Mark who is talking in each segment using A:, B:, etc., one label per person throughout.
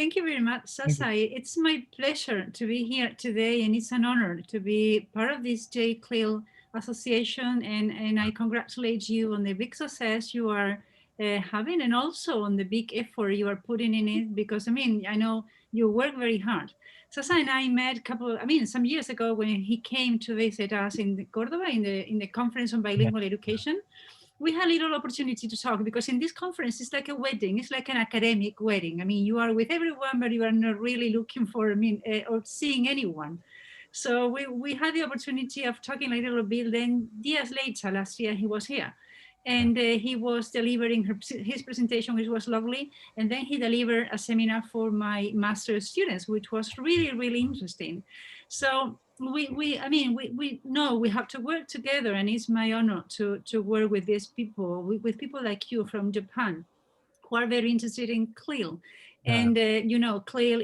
A: thank you very much,
B: Thank you.
A: Sasa. It's my pleasure to be here today, and it's an honor to be part of this J CLIL association. And I congratulate you on the big success you are having, and also on the big effort you are putting in it. Because I mean, I know you work very hard. Sasa and I met some years ago when he came to visit us in Cordoba in the conference on
B: Yeah.
A: bilingual education. We had a little opportunity to talk because in this conference it's like a wedding. It's like an academic wedding. I mean, you are with everyone, but you are not really looking for or seeing anyone. So we had the opportunity of talking a little bit. Then years later, last year he was here,
B: Yeah.
A: and he was delivering his presentation, which was lovely. And then he delivered a seminar for my master's students, which was really interesting. So we know we have to work together, and it's my honor to work with these people, with people like you from Japan, who are very interested in CLIL.
B: Yeah.
A: And CLIL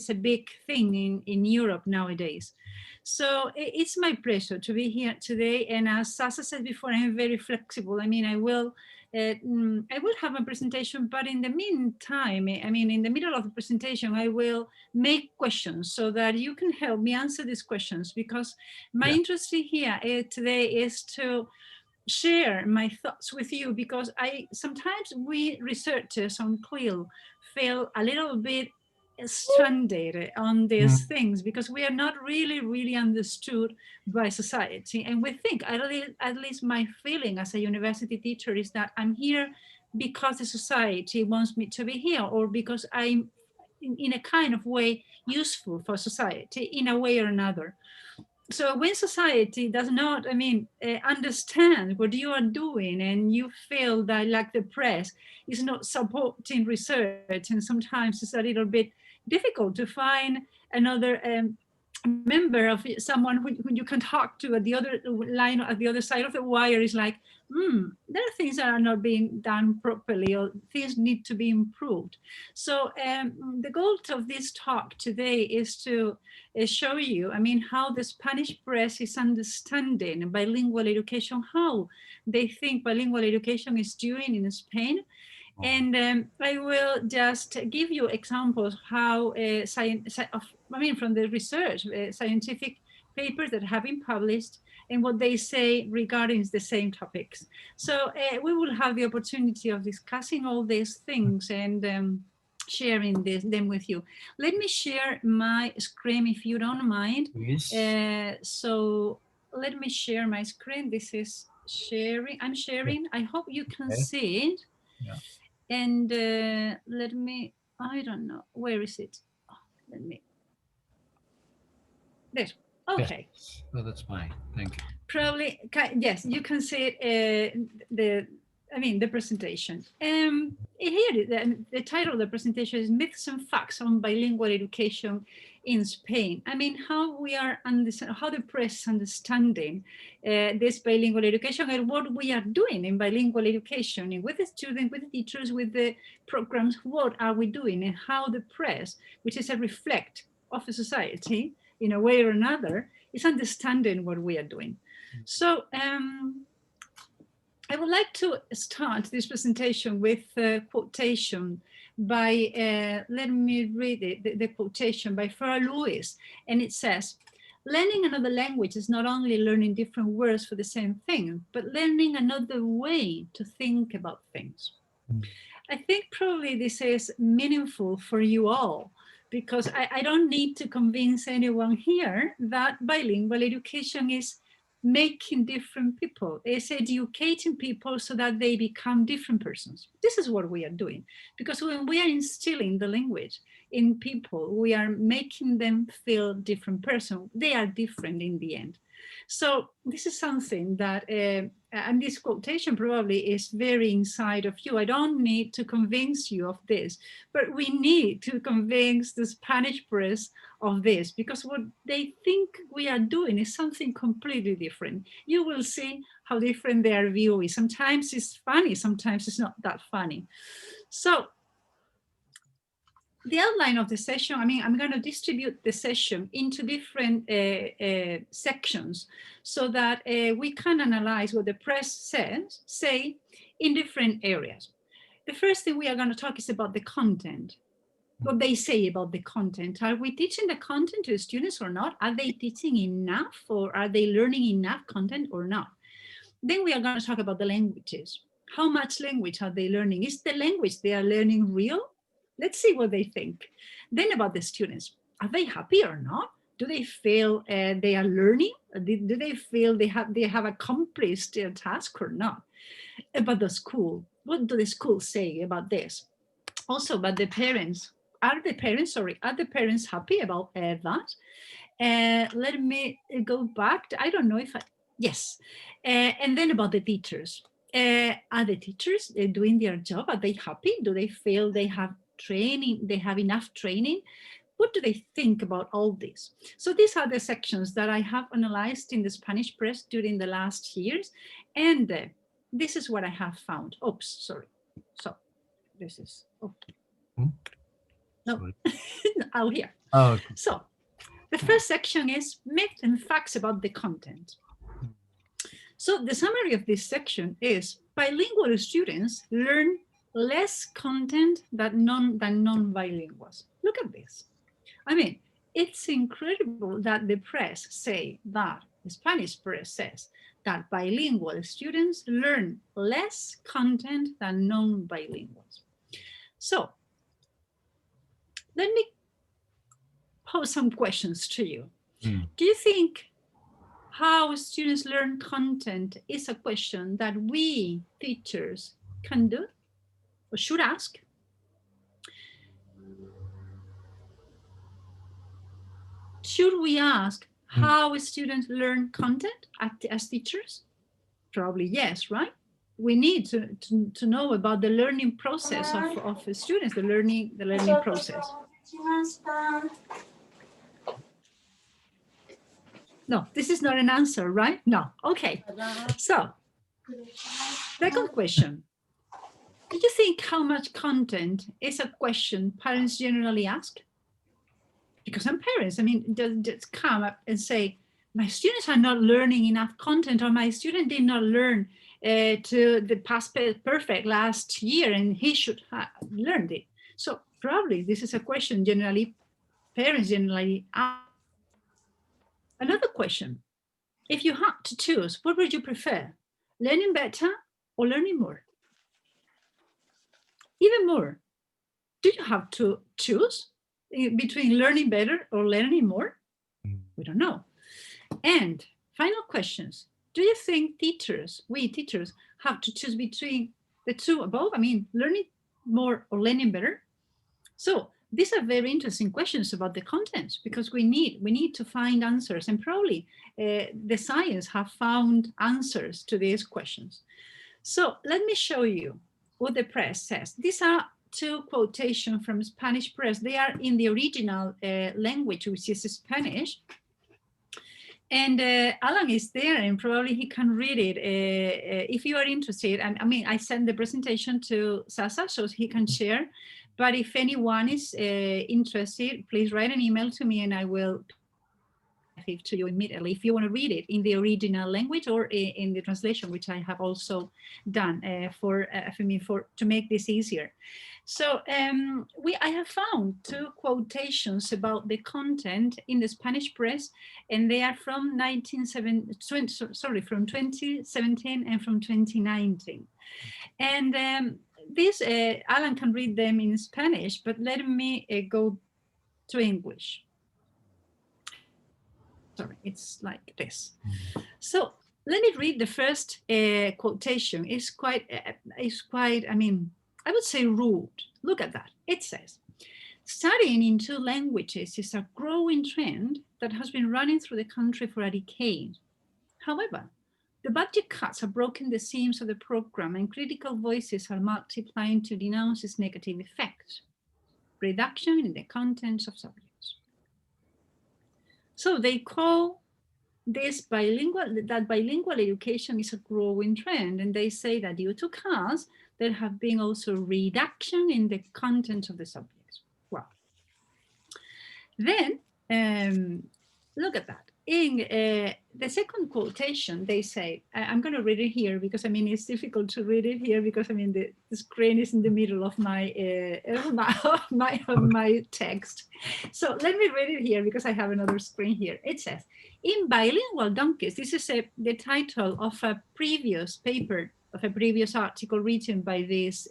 A: is a big thing in Europe nowadays. So it's my pleasure to be here today. And as Sasa said before, I'm very flexible. I mean, I will have a presentation, but in the meantime, I mean, in the middle of the presentation, I will make questions so that you can help me answer these questions, because my
B: Yeah.
A: interest here today is to share my thoughts with you, because I sometimes we researchers on CLIL feel a little bit stranded on these
B: Mm.
A: things because we are not really understood by society. And we think, at least my feeling as a university teacher is that I'm here because the society wants me to be here, or because I'm in a kind of way useful for society in a way or another. So when society does not, understand what you are doing, and you feel that, like, the press is not supporting research, and sometimes it's a little bit difficult to find another member of someone who you can talk to at the other line, at the other side of the wire, is like, there are things that are not being done properly, or things need to be improved. So the goal of this talk today is to show you, how the Spanish press is understanding bilingual education, how they think bilingual education is doing in Spain. And I will just give you examples how from the research, scientific papers that have been published, and what they say regarding the same topics. So we will have the opportunity of discussing all these things and sharing them with you. Let me share my screen if you don't mind.
B: Yes.
A: So let me share my screen. This is sharing. I'm
B: Yeah.
A: sharing. I hope you can
B: Okay.
A: see it.
B: Yeah.
A: And let me, I don't know, where is it? Oh, let me, there.
B: Yes.
A: Okay.
B: Oh, that's fine. Thank you.
A: Probably, yes, you can see it, the presentation. Here, the title of the presentation is Myths and Facts on Bilingual Education in Spain. How we are how the press is understanding this bilingual education, and what we are doing in bilingual education, and with the students, with the teachers, with the programs, what are we doing, and how the press, which is a reflect of the society in a way or another, is understanding what we are doing. So I would like to start this presentation with a quotation by, let me read it, the quotation by Farah Lewis, and it says, "Learning another language is not only learning different words for the same thing, but learning another way to think about things."
B: Mm.
A: I think probably this is meaningful for you all, because I don't need to convince anyone here that bilingual education is making different people. It's educating people so that they become different persons. This is what we are doing, because when we are instilling the language in people, we are making them feel different person. They are different in the end. So this is something that, and this quotation probably is very inside of you. I don't need to convince you of this, but we need to convince the Spanish press of this, because what they think we are doing is something completely different. You will see how different their view is. Sometimes it's funny, sometimes it's not that funny. So the outline of the session, I'm going to distribute the session into different sections so that we can analyze what the press say in different areas. The first thing we are going to talk is about the content. what they say about the content. Are we teaching the content to the students or not? Are they teaching enough, or are they learning enough content or not? Then we are going to talk about the languages. How much language are they learning? Is the language they are learning real? Let's see what they think. Then about the students. Are they happy or not? Do they feel they are learning? Do they feel they have accomplished their task or not? About the school. What do the schools say about this? Also about the parents. Are the parents happy about that? Let me go back. I don't know if yes. And then about the teachers. Are the teachers doing their job? Are they happy? Do they feel they have training? They have enough training? What do they think about all this? So these are the sections that I have analyzed in the Spanish press during the last years. And this is what I have found. Oops, sorry. So this is, oh. No, out here.
B: Oh, okay.
A: So the first section is myths and facts about the content. So the summary of this section is bilingual students learn less content than non-bilinguals. Look at this. I mean, it's incredible that the press say that, the Spanish press says that bilingual students learn less content than non-bilinguals. So let me pose some questions to you. Do you think how students learn content is a question that we teachers can do or should ask? Should we ask how students learn content as teachers? Probably yes, right? We need to know about the learning process of students, the learning process. No, this is not an answer, right? No, okay. So, second question. Do you think how much content is a question parents generally ask? Because some parents, I mean, just come up and say, my students are not learning enough content, or my student did not learn to the past perfect last year and he should have learned it. So probably this is a question parents generally ask. Another question, if you had to choose, what would you prefer? Learning better or learning more? Even more, do you have to choose between learning better or learning more? We don't know. And final questions. Do you think we teachers have to choose between the two above? I mean, learning more or learning better? So these are very interesting questions about the contents, because we need to find answers, and probably the science have found answers to these questions. So let me show you what the press says. These are two quotations from Spanish press. They are in the original language, which is Spanish. And Alan is there, and probably he can read it if you are interested. And I mean, I sent the presentation to Sasa so he can share. But if anyone is interested, please write an email to me and I will it to you immediately if you want to read it in the original language or in the translation, which I have also done to make this easier. So I have found two quotations about the content in the Spanish press, and they are from 2017 and from 2019. And this Alan can read them in Spanish, but let me go to English. Sorry, it's like this. So let me read the first quotation. It's quite, I mean, I would say rude. Look at that. It says, studying in two languages is a growing trend that has been running through the country for a decade. However, the budget cuts have broken the seams of the program, and critical voices are multiplying to denounce its negative effects. Reduction in the contents of subjects. So they call this bilingual education is a growing trend, and they say that due to cuts, there have been also reduction in the content of the subjects. Well, then look at that. In the second quotation, they say, I'm going to read it here because I mean it's difficult to read it here because I mean the screen is in the middle of my text. So let me read it here because I have another screen here. It says, in bilingual donkeys, this is the title of a previous paper, of a previous article written by this,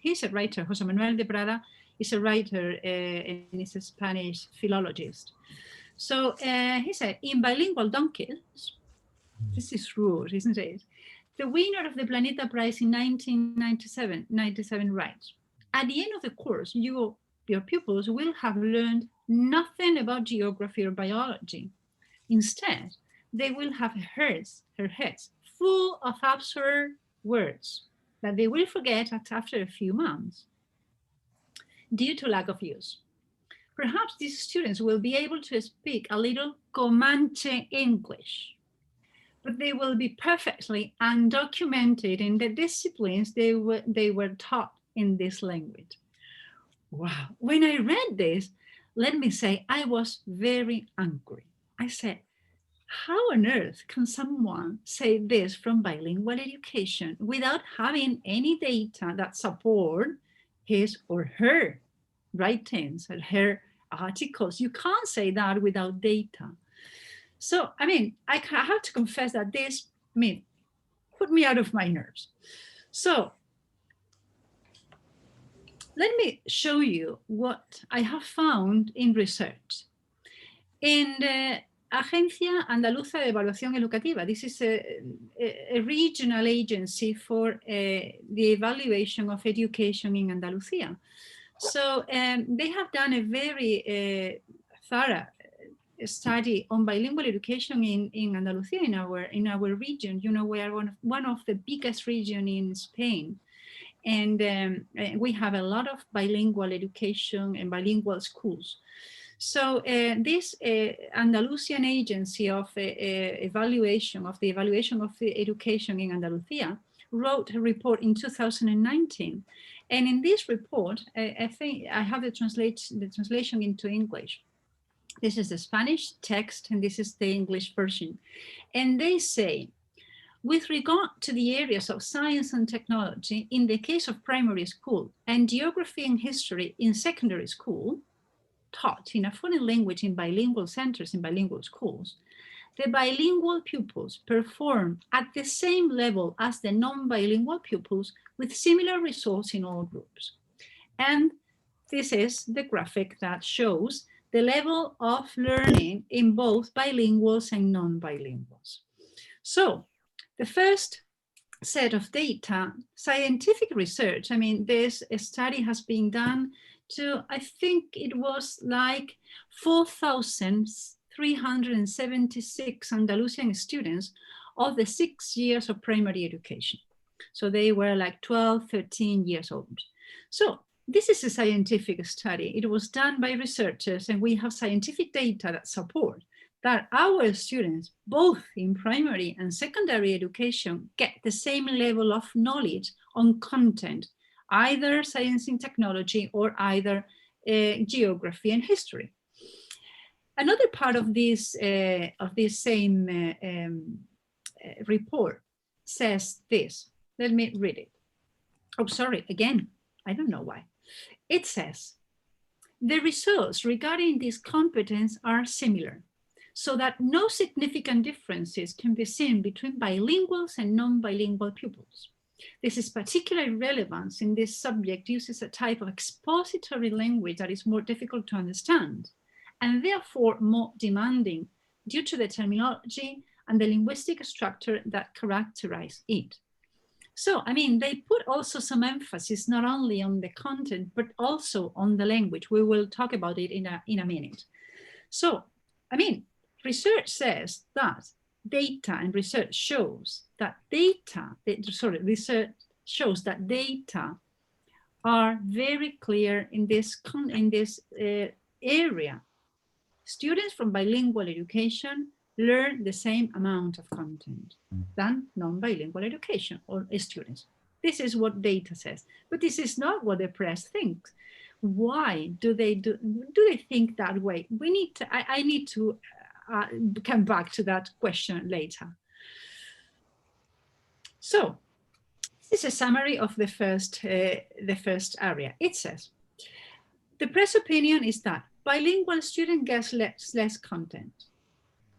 A: he's a writer, José Manuel de Prada is a writer and is a Spanish philologist. So he said, in bilingual donkeys, this is rude, isn't it? The winner of the Planeta Prize in 1997 writes, at the end of the course, your pupils will have learned nothing about geography or biology. Instead, they will have her heads full of absurd words that they will forget after a few months due to lack of use. Perhaps these students will be able to speak a little Comanche English, but they will be perfectly undocumented in the disciplines they were taught in this language. Wow. When I read this, let me say, I was very angry. I said, how on earth can someone say this from bilingual education without having any data that support his or her writings and her articles? You can't say that without data. So, I mean, I have to confess that this, I mean, put me out of my nerves. So, let me show you what I have found in research. In the Agencia Andaluza de Evaluación Educativa, this is a regional agency for the evaluation of education in Andalusia. So they have done a very thorough study on bilingual education in Andalusia, in our region. You know, we are one of the biggest regions in Spain. And we have a lot of bilingual education and bilingual schools. So this Andalusian agency of evaluation of the education in Andalusia wrote a report in 2019. And in this report, I think I have the translation into English. This is the Spanish text and this is the English version. And they say, with regard to the areas of science and technology in the case of primary school and geography and history in secondary school, taught in a foreign language in bilingual centers in bilingual schools, the bilingual pupils perform at the same level as the non-bilingual pupils with similar results in all groups. And this is the graphic that shows the level of learning in both bilinguals and non-bilinguals. So the first set of data, scientific research, I mean, this study has been done to, I think it was like 4,376 Andalusian students of the 6 years of primary education. So they were like 12, 13 years old. So this is a scientific study. It was done by researchers and we have scientific data that support that our students, both in primary and secondary education, get the same level of knowledge on content, either science and technology or either geography and history. Another part of this same report says this. Let me read it. Oh, sorry, again, I don't know why. It says, the results regarding this competence are similar, so that no significant differences can be seen between bilinguals and non-bilingual pupils. This is particularly relevant in this subject uses a type of expository language that is more difficult to understand and therefore more demanding due to the terminology and the linguistic structure that characterize it. So, I mean, they put also some emphasis not only on the content, but also on the language. We will talk about it in a minute. So, I mean, research says that data and research shows that research shows that data are very clear in this area. Students from bilingual education learn the same amount of content than non-bilingual education or students. This is what data says, but this is not what the press thinks. Why do they think that way? I need to come back to that question later. So this is a summary of the first area. It says, the press opinion is that bilingual student gets less content.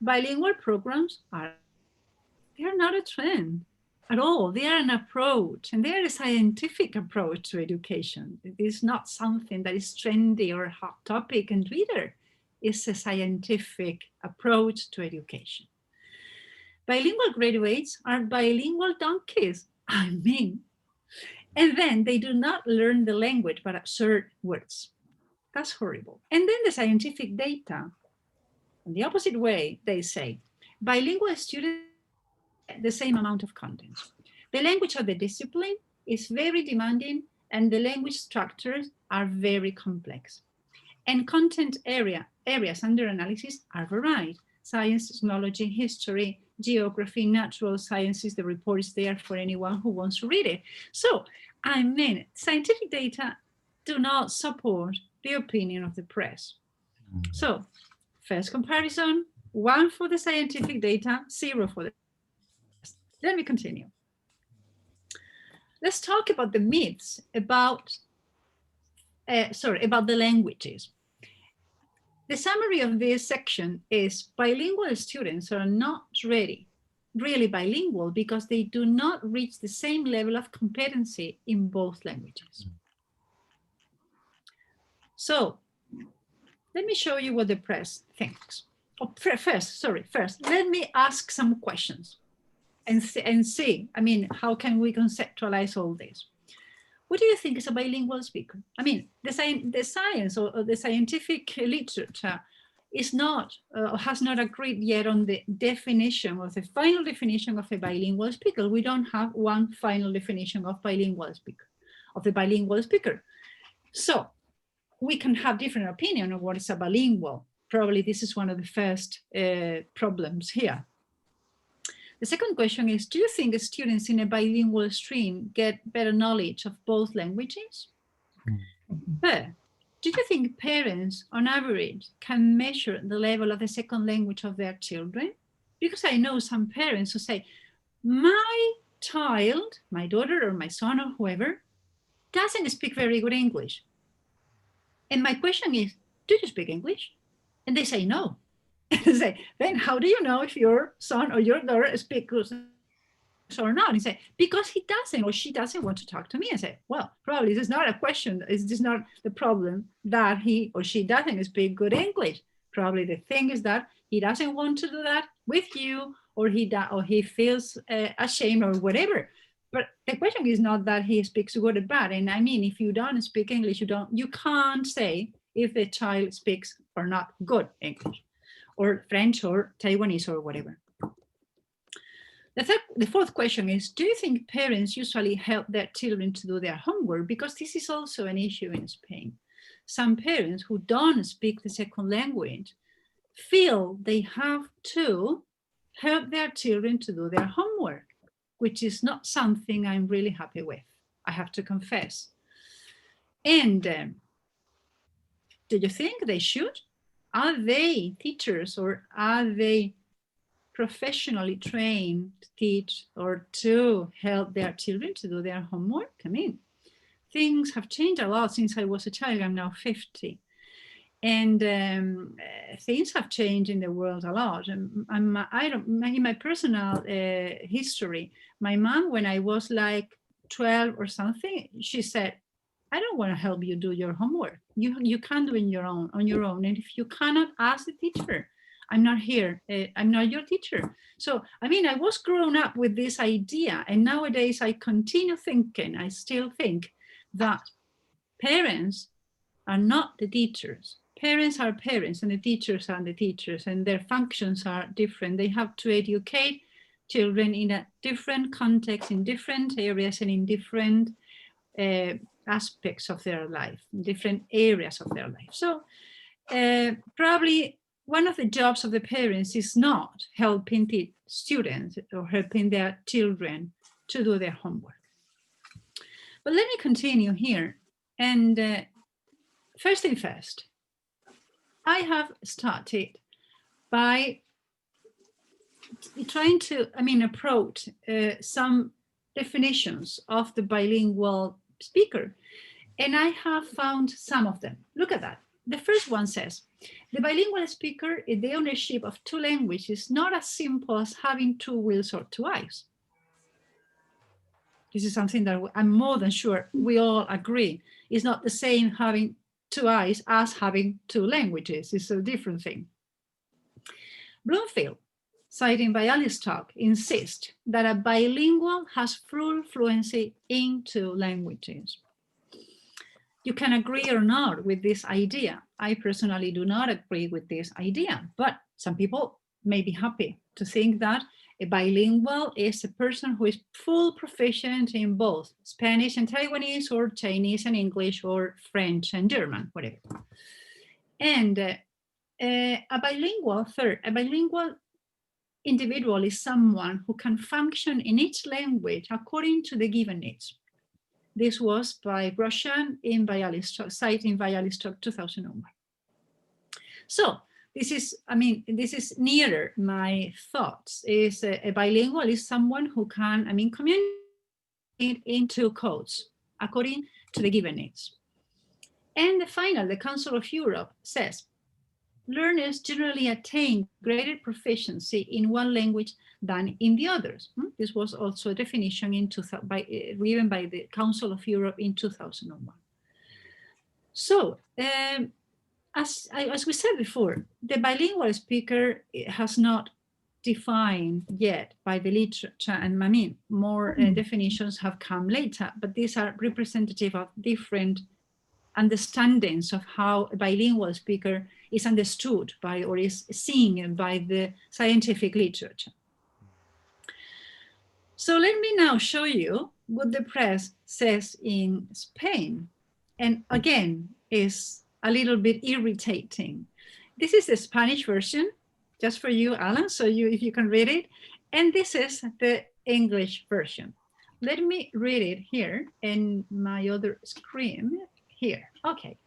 A: Bilingual programs they're not a trend at all. They are an approach, and they are a scientific approach to education. It is not something that is trendy or a hot topic in Twitter. It's a scientific approach to education. Bilingual graduates are bilingual donkeys. I mean, and then they do not learn the language but absorb words. That's horrible. And then the scientific data, in the opposite way, they say bilingual students get the same amount of content. The language of the discipline is very demanding, and the language structures are very complex. And content areas under analysis are varied: science, technology, history, geography, natural sciences. The report is there for anyone who wants to read it. So, I mean, scientific data do not support the opinion of the press. So, first comparison, 1 for the scientific data, 0 for the press. Let me continue. Let's talk about the myths about the languages. The summary of this section is bilingual students are not really bilingual because they do not reach the same level of competency in both languages. So let me show you what the press thinks. First, let me ask some questions and see, I mean, how can we conceptualize all this? What do you think is a bilingual speaker? I mean, the science or the scientific literature is not, has not agreed yet on the definition of the final definition of a bilingual speaker. We don't have one final definition of bilingual speaker, of the bilingual speaker. So we can have different opinion of what is a bilingual. Probably this is one of the first problems here. The second question is, do you think students in a bilingual stream get better knowledge of both languages? Third, do you think parents on average can measure the level of the second language of their children? Because I know some parents who say, my child, my daughter or my son or whoever, doesn't speak very good English. And my question is, do you speak English? And they say no. And say, then how do you know if your son or your daughter speaks or not? And say, because he doesn't or she doesn't want to talk to me. I say, well, probably this is not a question. It's just not the problem that he or she doesn't speak good English. Probably the thing is that he doesn't want to do that with you, or he feels ashamed or whatever. But the question is not that he speaks good or bad. And I mean, if you don't speak English, you can't say if the child speaks or not good English, or French or Taiwanese or whatever. The fourth question is, do you think parents usually help their children to do their homework? Because this is also an issue in Spain. Some parents who don't speak the second language feel they have to help their children to do their homework, which is not something I'm really happy with, I have to confess. And do you think they should? Are they teachers, or are they professionally trained to teach or to help their children to do their homework? I mean, things have changed a lot since I was a child. I'm now 50. And things have changed in the world a lot. In my personal history, my mom, when I was like 12 or something, she said, I don't want to help you do your homework. You can do it on your own. And if you cannot, ask the teacher. I'm not here. I'm not your teacher. So, I mean, I was grown up with this idea. And nowadays I continue thinking, I still think that parents are not the teachers. Parents are parents and the teachers are the teachers, and their functions are different. They have to educate children in a different context, in different areas, and in different aspects of their life, in different areas of their life. So probably one of the jobs of the parents is not helping the students or helping their children to do their homework. But let me continue here. And first thing first, I have started by trying to, approach some definitions of the bilingual speaker. And I have found some of them. Look at that. The first one says, the bilingual speaker is the ownership of two languages, not as simple as having two wheels or two eyes. This is something that I'm more than sure we all agree. It's not the same having two eyes as having two languages. It's a different thing. Bloomfield, citing Bialystok, insists that a bilingual has full fluency in two languages. You can agree or not with this idea. I personally do not agree with this idea, but some people may be happy to think that a bilingual is a person who is full proficient in both Spanish and Taiwanese, or Chinese and English, or French and German, whatever. And a bilingual individual is someone who can function in each language according to the given needs. This was by Grosjean in Bialystok, citing Bialystok 2001. So this is nearer my thoughts. Is a bilingual is someone who can, communicate in two codes according to the given needs. And the Council of Europe says, learners generally attain greater proficiency in one language than in the others. This was also a definition given by the Council of Europe in 2001. So, as we said before, the bilingual speaker has not defined yet by the literature, and more definitions have come later, but these are representative of different understandings of how a bilingual speaker is understood by, or is seen by, the scientific literature. So let me now show you what the press says in Spain. And again, is a little bit irritating. This is the Spanish version, just for you, Alan, so if you can read it. And this is the English version. Let me read it here in my other screen here. Okay.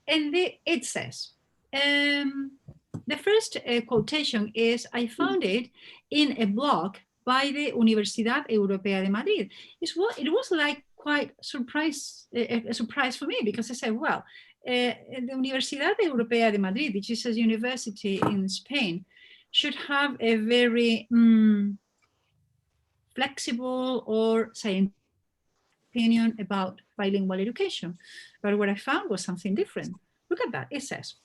A: And it says, the first quotation is, I found it in a blog by the Universidad Europea de Madrid. It was like quite a surprise for me, because I said, well, the Universidad Europea de Madrid, which is a university in Spain, should have a very flexible or scientific opinion about bilingual education. But what I found was something different. Look at that. It says,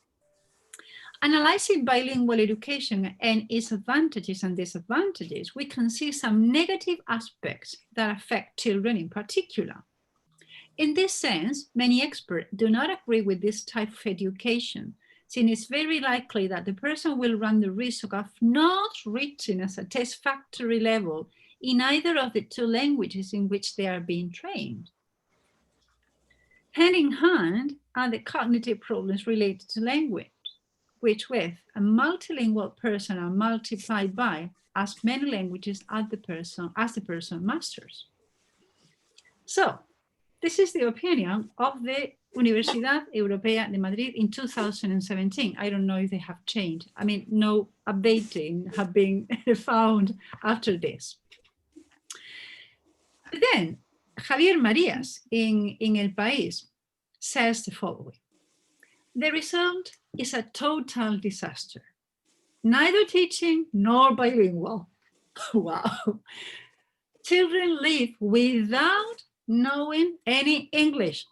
A: analyzing bilingual education and its advantages and disadvantages, we can see some negative aspects that affect children in particular. In this sense, many experts do not agree with this type of education, since it's very likely that the person will run the risk of not reaching a satisfactory level in either of the two languages in which they are being trained. Hand in hand are the cognitive problems related to language, which with a multilingual person are multiplied by as many languages as the person masters. So this is the opinion of the Universidad Europea de Madrid in 2017. I don't know if they have changed. No updating have been found after this. But then Javier Marías in El País says the following. The result is a total disaster. Neither teaching nor bilingual. Wow. Children live without knowing any English,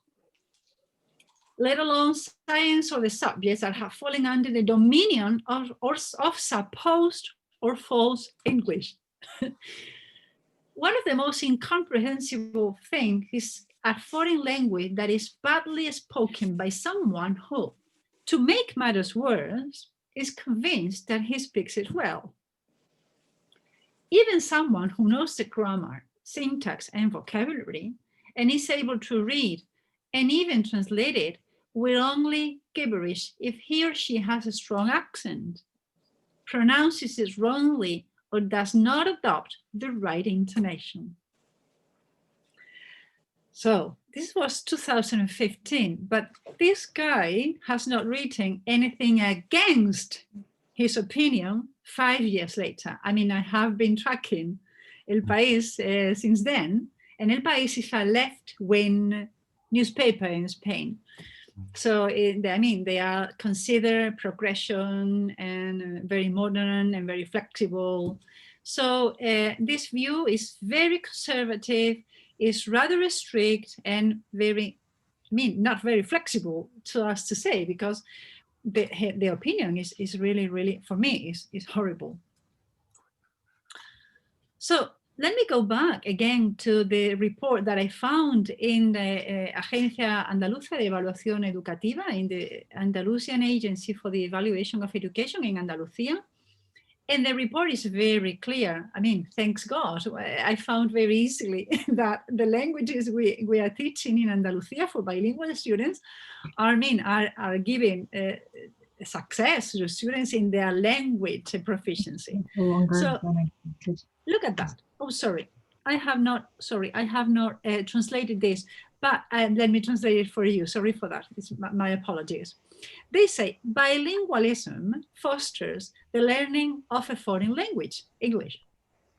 A: let alone science or the subjects that have fallen under the dominion of supposed or false English. One of the most incomprehensible things is a foreign language that is badly spoken by someone who, to make matters worse, is convinced that he speaks it well. Even someone who knows the grammar, syntax, and vocabulary, and is able to read and even translate it, will only gibberish if he or she has a strong accent, pronounces it wrongly, or does not adopt the right intonation. So this was 2015, but this guy has not written anything against his opinion 5 years later. I mean, I have been tracking El País since then, and El País is a left-wing newspaper in Spain. So, I mean, they are considered progression and very modern and very flexible. So this view is very conservative, is rather strict and very, I mean, not very flexible to us to say, because the opinion is really, really, for me, is horrible. So let me go back again to the report that I found in the Agencia Andaluza de Evaluación Educativa, in the Andalusian Agency for the Evaluation of Education in Andalusia. And the report is very clear. I mean, thanks God, I found very easily that the languages we are teaching in Andalusia for bilingual students are giving success to students in their language proficiency. So look at that. Oh, sorry. I have not translated this, but let me translate it for you. Sorry for that. It's my apologies. They say bilingualism fosters the learning of a foreign language, English.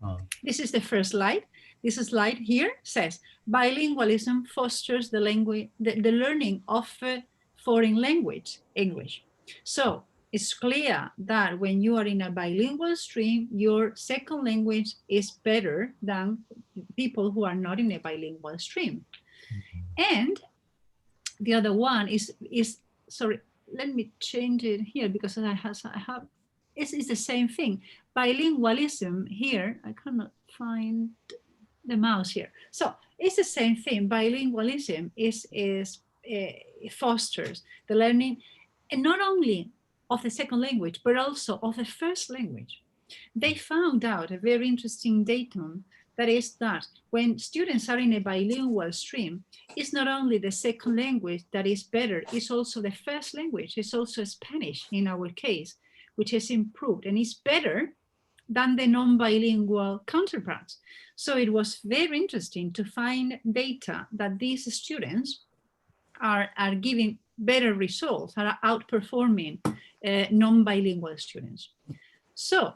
A: Oh. This is the first slide. This slide here says bilingualism fosters the learning of a foreign language, English. So it's clear that when you are in a bilingual stream, your second language is better than people who are not in a bilingual stream. Mm-hmm. And the other one is sorry, let me change it here because I have it's the same thing. Bilingualism here, I cannot find the mouse here. So it's the same thing. Bilingualism fosters the learning, and not only of the second language, but also of the first language. They found out a very interesting datum, that is that when students are in a bilingual stream, it's not only the second language that is better, it's also the first language. It's also Spanish in our case, which has improved and is better than the non-bilingual counterparts. So it was very interesting to find data that these students are giving better results, are outperforming non-bilingual students. So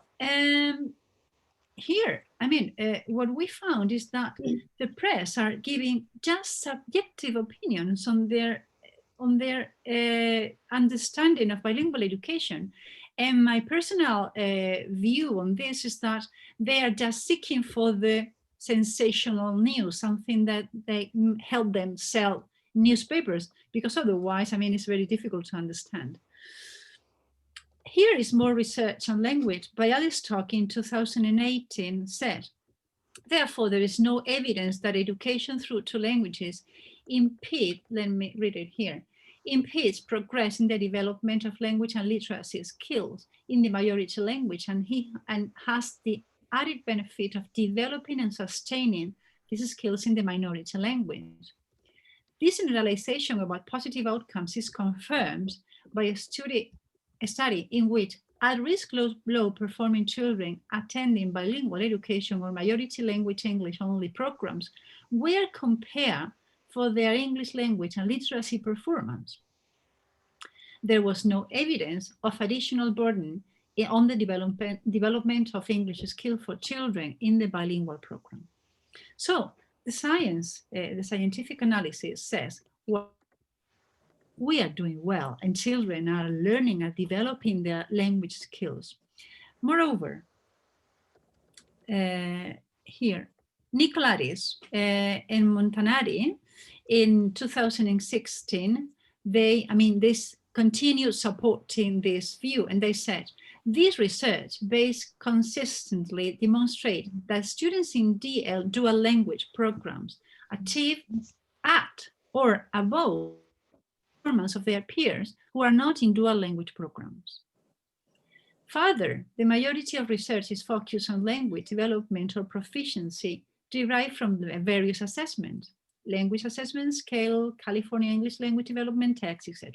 A: here, I mean, what we found is that the press are giving just subjective opinions on their understanding of bilingual education. And my personal view on this is that they are just seeking for the sensational news, something that they help them sell newspapers, because otherwise, I mean, it's very difficult to understand. Here is more research on language. Bialystok in 2018 said, therefore, there is no evidence that education through two languages impede, let me read it here, impedes progress in the development of language and literacy skills in the majority language, and has the added benefit of developing and sustaining these skills in the minority language. This generalization about positive outcomes is confirmed by a study in which at-risk low-performing children attending bilingual education or majority language English-only programs were compared for their English language and literacy performance. There was no evidence of additional burden on the development of English skills for children in the bilingual program. So the scientific analysis says, well, we are doing well and children are learning and developing their language skills. Moreover, here, Nicolaris and Montanari in 2016, this continued supporting this view, and they said, this research base consistently demonstrate that students in DL dual language programs achieve at or above performance of their peers who are not in dual language programs. Further, the majority of research is focused on language development or proficiency derived from the various assessments, language assessment scale, California English language development text, etc.,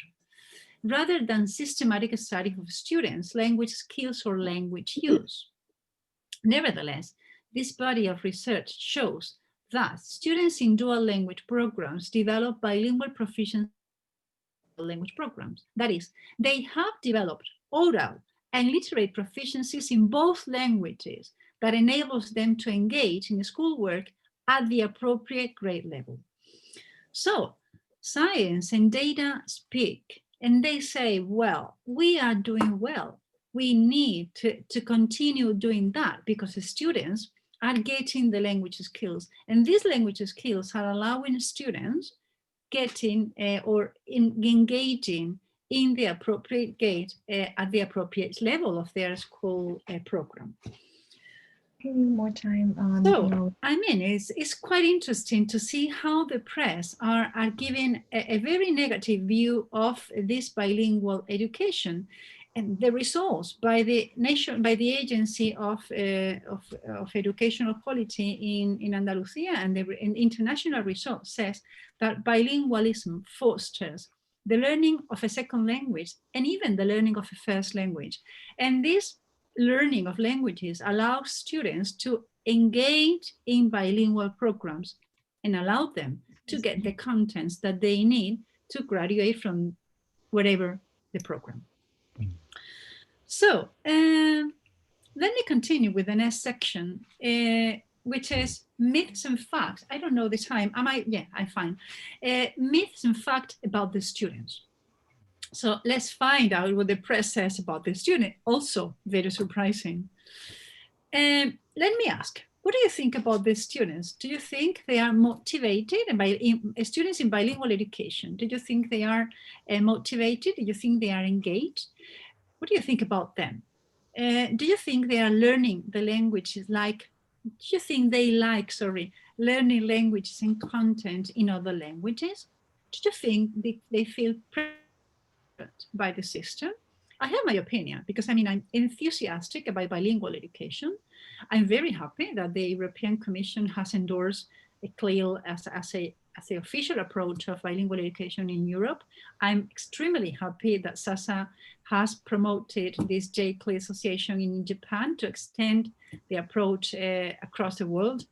A: rather than systematic study of students' language skills or language use. Nevertheless, this body of research shows that students in dual language programs develop bilingual proficiency language programs. That is, they have developed oral and literate proficiencies in both languages that enables them to engage in schoolwork at the appropriate grade level. So science and data speak, and they say, well, we are doing well. We need to continue doing that because the students are getting the language skills, and these language skills are allowing students getting engaging in the appropriate gate at the appropriate level of their school program.
C: More time on.
A: So, I mean, it's quite interesting to see how the press are giving a very negative view of this bilingual education, and the results by the Agency of Educational Quality in Andalusia, and the international result says that bilingualism fosters the learning of a second language and even the learning of a first language. And this learning of languages allows students to engage in bilingual programs and allow them to get the contents that they need to graduate from whatever the program. So let me continue with the next section, which is myths and facts. I don't know the time. Am I? Yeah, I'm fine. Myths and facts about the students. So let's find out what the press says about the student. Also very surprising. Let me ask, what do you think about the students? Do you think they are motivated? Students in bilingual education, do you think they are motivated? Do you think they are engaged? What do you think about them? Do you think they are learning the languages do you think they like, learning languages and content in other languages? Do you think they feel by the system? I have my opinion because I'm enthusiastic about bilingual education. I'm very happy that the European Commission has endorsed CLIL as the official approach of bilingual education in Europe. I'm extremely happy that SASA has promoted this J CLIL association in Japan to extend the approach across the world.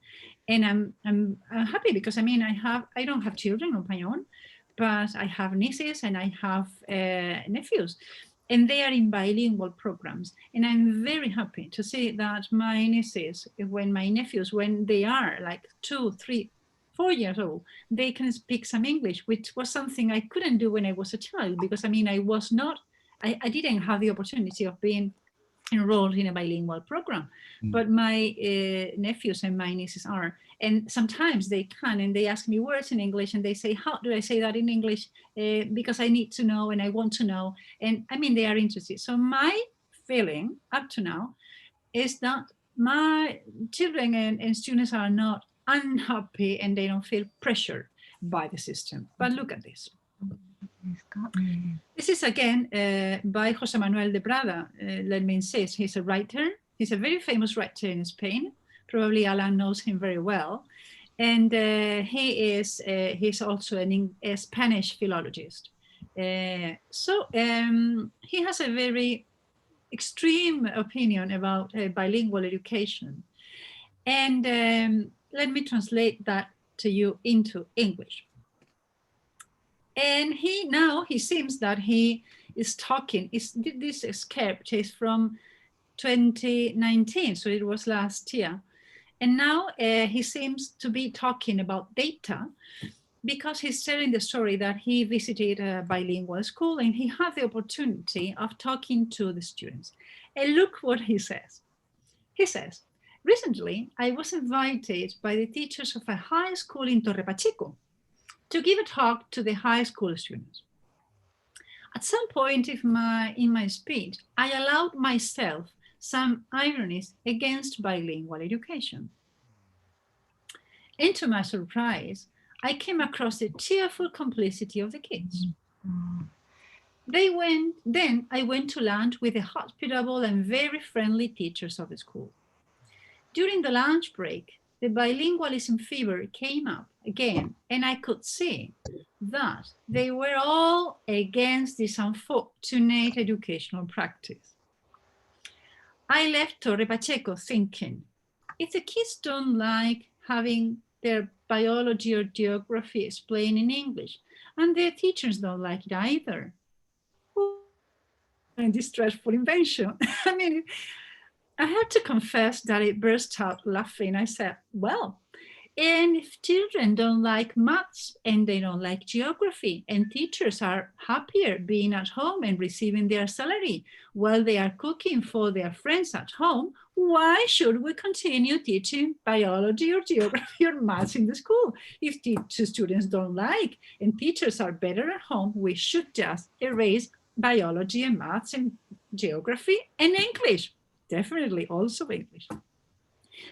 A: And I'm happy because I don't have children of my own, but I have nieces and I have nephews, and they are in bilingual programs. And I'm very happy to see that my nieces, when they are like 2, 3, 4 years old, they can speak some English, which was something I couldn't do when I was a child, because I didn't have the opportunity of being enrolled in a bilingual program, but my nephews and my nieces are, and sometimes they can, and they ask me words in English, and they say, how do I say that in English? Because I need to know, and I want to know, and they are interested. So my feeling up to now is that my children and students are not unhappy, and they don't feel pressured by the system. But look at this. This is again by José Manuel de Prada. Let me insist, he's a writer. He's a very famous writer in Spain. Probably Alan knows him very well. And he's also a Spanish philologist. So he has a very extreme opinion about bilingual education. And let me translate that to you into English. And he seems that he is talking, this script is from 2019, so it was last year. And now he seems to be talking about data, because he's telling the story that he visited a bilingual school and he had the opportunity of talking to the students. And look what he says. He says, recently, I was invited by the teachers of a high school in Torre Pacheco to give a talk to the high school students. At some point in my speech, I allowed myself some ironies against bilingual education. And to my surprise, I came across the cheerful complicity of the kids. Then I went to lunch with the hospitable and very friendly teachers of the school. During the lunch break, the bilingualism fever came up again, and I could see that they were all against this unfortunate educational practice. I left Torre Pacheco thinking, if the kids don't like having their biology or geography explained in English, and their teachers don't like it either, who this dreadful invention. I mean, I had to confess that I burst out laughing. I said, well, and if children don't like maths and they don't like geography, and teachers are happier being at home and receiving their salary while they are cooking for their friends at home, why should we continue teaching biology or geography or maths in the school? If students don't like and teachers are better at home, we should just erase biology and maths and geography and English. Definitely also English.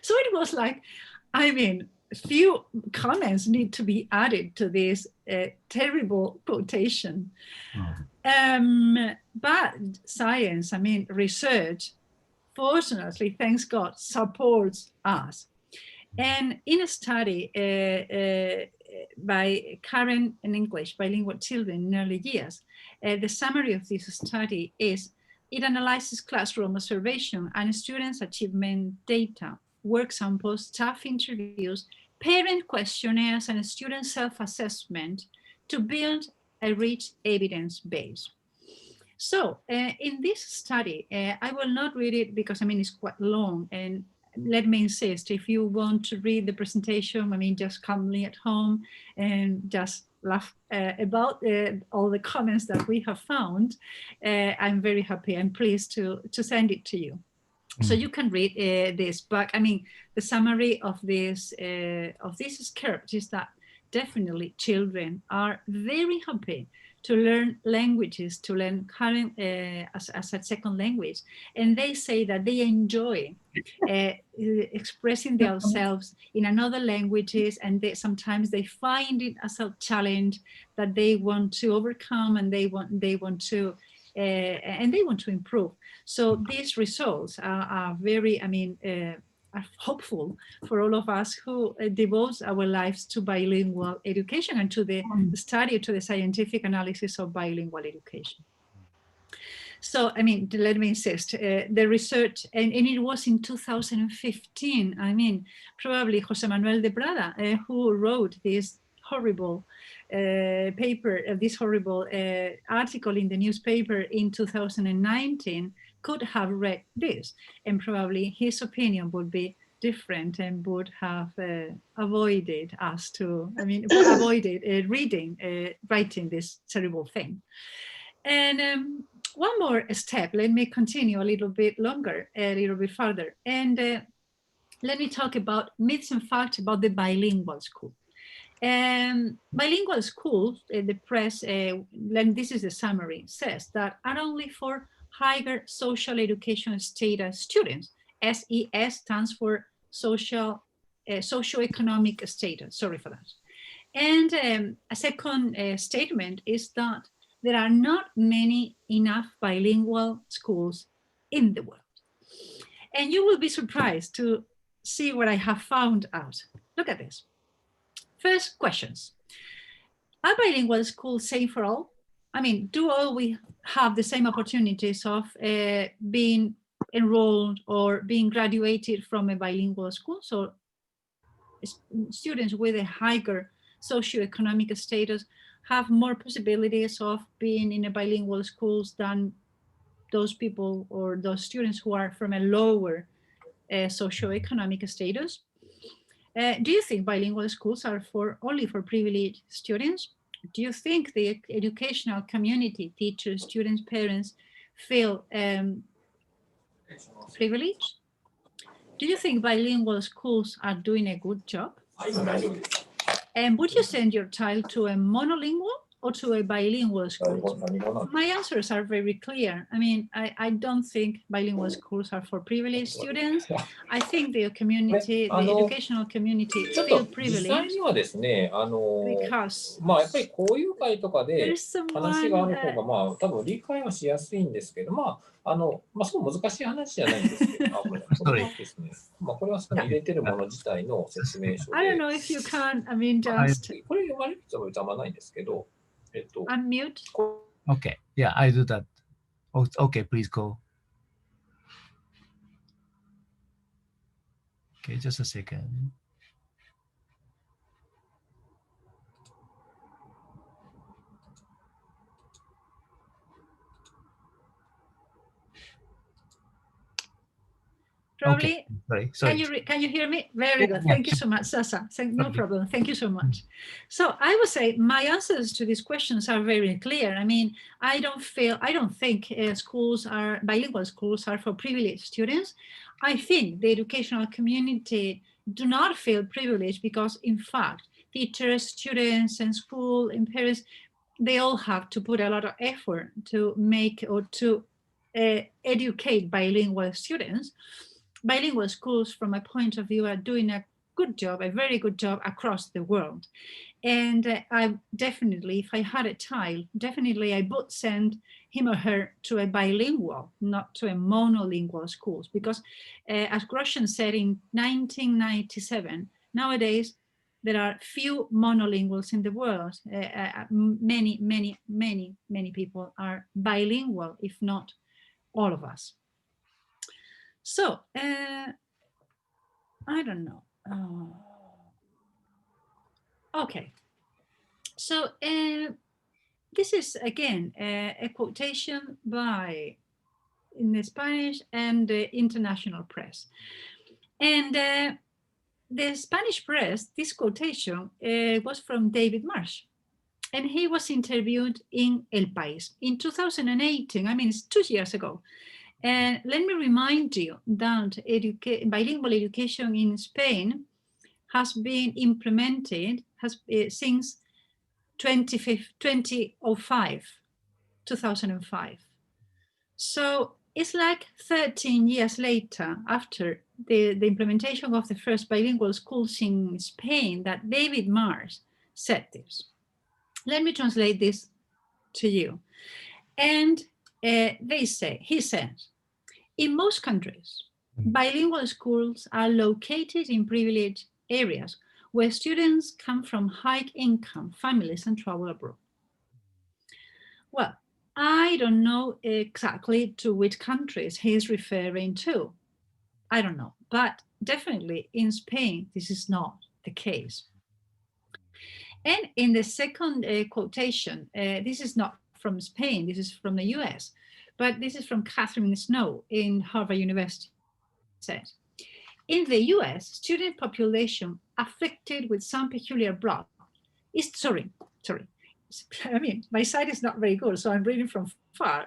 A: So it was like, I mean, few comments need to be added to this terrible quotation. But science, I mean, research, fortunately, thanks God, supports us. And in a study by Karen in English, bilingual children in early years, the summary of this study is it analyzes classroom observation and students' achievement data, work samples, staff interviews, parent questionnaires, and student self-assessment to build a rich evidence base. So in this study, I will not read it because, I mean, it's quite long. And let me insist, if you want to read the presentation, I mean, just calmly at home and just laugh about all the comments that we have found. I'm very happy and pleased to send it to you. So you can read this, but I mean, the summary of this script is that definitely children are very happy to learn languages, to learn current as a second language. And they say that they enjoy expressing themselves in another languages, and sometimes they find it as a challenge that they want to overcome, and they want to improve. So these results are very, I mean, are hopeful for all of us who devote our lives to bilingual education and to the study, to the scientific analysis of bilingual education. So, I mean, let me insist, the research, and it was in 2015, I mean, probably Jose Manuel de Prada, who wrote this horrible paper, this horrible article in the newspaper in 2019, could have read this, and probably his opinion would be different and would have avoided us to, I mean, avoided writing this terrible thing. And one more step, let me continue a little bit longer, a little bit further. And let me talk about myths and facts about the bilingual school. Bilingual schools, the press, this is the summary, says that are only for higher social education status students. SES stands for socioeconomic status, sorry for that. And a second statement is that there are not many enough bilingual schools in the world. And you will be surprised to see what I have found out. Look at this. First questions. Are bilingual schools same for all? I mean, do all we have the same opportunities of being enrolled or being graduated from a bilingual school? So students with a higher socioeconomic status have more possibilities of being in a bilingual schools than those people or those students who are from a lower socioeconomic status. Do you think bilingual schools are only for privileged students? Do you think the educational community, teachers, students, parents, feel privileged? Do you think bilingual schools are doing a good job? And would you send your child to a monolingual or to a bilingual school? My answers are very clear. I mean, I don't think bilingual schools are for privileged students. I think the community, the educational community feel privileged because
D: やっぱり交流会とかで話がある方が多分理解はしやすいんですけど、そう難しい話じゃないんですけど、これはですね、これはその入れてるもの自体の説明書で、
A: I don't know if you can, I mean, just
D: これ読まれる人はあんまないんですけど、
A: unmute.
B: Okay, yeah, I do that. Okay, please go. Okay, just a second.
A: Probably.
B: Okay. Sorry.
A: Can you hear me? Very good. Thank you so much, Sasa. No problem. Thank you so much. So I would say my answers to these questions are very clear. I mean, I don't think bilingual schools are for privileged students. I think the educational community do not feel privileged because, in fact, teachers, students, and school and parents, they all have to put a lot of effort to make or to educate bilingual students. Bilingual schools, from my point of view, are doing a good job, a very good job across the world. And I definitely, if I had a child, definitely I would send him or her to a bilingual, not to a monolingual schools, because as Grosjean said in 1997, nowadays there are few monolinguals in the world. Many people are bilingual, if not all of us. So, I don't know. Okay. So, this is, again, a quotation in the Spanish and the international press. And the Spanish press, this quotation was from David Marsh. And he was interviewed in El País in 2018. I mean, it's 2 years ago. And let me remind you that bilingual education in Spain has been implemented since 2005. So it's like 13 years later, after the implementation of the first bilingual schools in Spain, that David Marsh said this. Let me translate this to you. And he says, in most countries, bilingual schools are located in privileged areas where students come from high-income families and travel abroad. Well, I don't know exactly to which countries he's referring to. I don't know, but definitely in Spain, this is not the case. And in the second quotation, this is not from Spain, this is from the US, but this is from Catherine Snow in Harvard University. It says, in the US, student population afflicted with some peculiar block is, sorry. I mean, my sight is not very good, so I'm reading from far.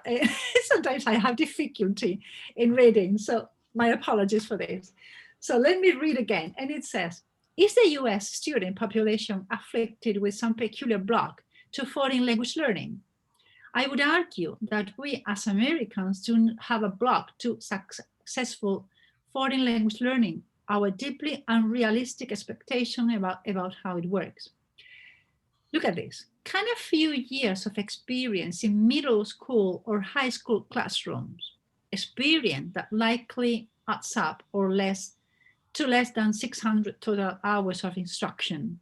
A: Sometimes I have difficulty in reading, so my apologies for this. So let me read again, and it says, is the US student population afflicted with some peculiar block to foreign language learning? I would argue that we as Americans do have a block to successful foreign language learning, our deeply unrealistic expectation about how it works. Look at this. Can a few years of experience in middle school or high school classrooms, experience that likely adds up or less than 600 total hours of instruction,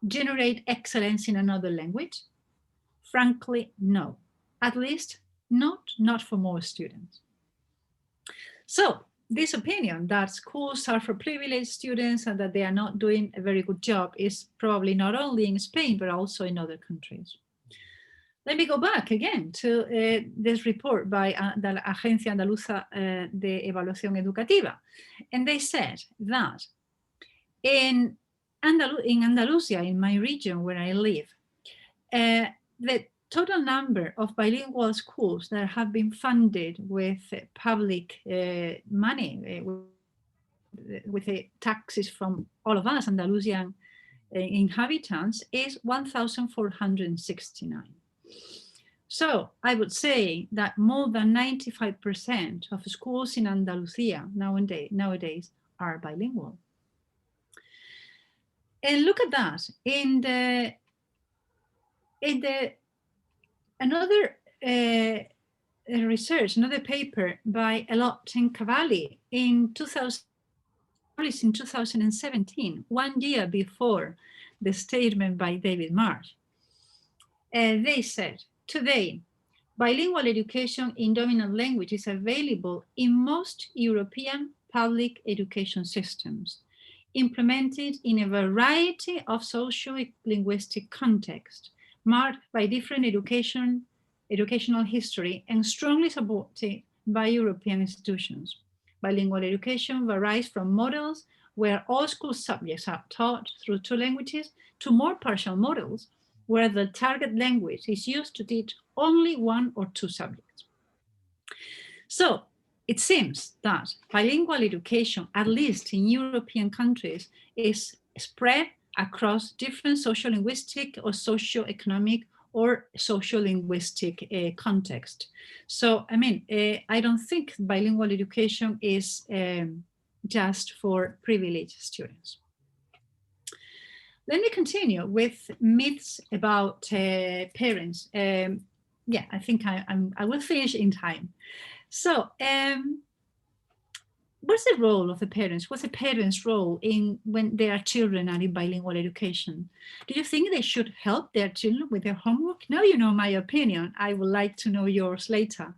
A: generate excellence in another language? Frankly, no. At least not for most students. So this opinion that schools are for privileged students and that they are not doing a very good job is probably not only in Spain, but also in other countries. Let me go back again to this report by the Agencia Andaluza de Evaluación Educativa. And they said that in Andalusia, in my region where I live, the total number of bilingual schools that have been funded with public money, with the taxes from all of us, Andalusian inhabitants, is 1,469. So I would say that more than 95% of schools in Andalusia nowadays are bilingual. And look at that. Another research, another paper by Elot and Cavalli published in 2017, 1 year before the statement by David Marsh. They said, today, bilingual education in dominant language is available in most European public education systems, implemented in a variety of socio-linguistic contexts, marked by different educational history and strongly supported by European institutions. Bilingual education varies from models where all school subjects are taught through 2 languages to more partial models where the target language is used to teach only 1 or 2 subjects. So it seems that bilingual education, at least in European countries, is spread across different social-linguistic or socio-economic or social-linguistic context. So, I mean, I don't think bilingual education is just for privileged students. Let me continue with myths about parents. Yeah, I think I will finish in time. So, what's the role of the parents? What's the parents' role in when their children are in bilingual education? Do you think they should help their children with their homework? Now you know my opinion. I would like to know yours later.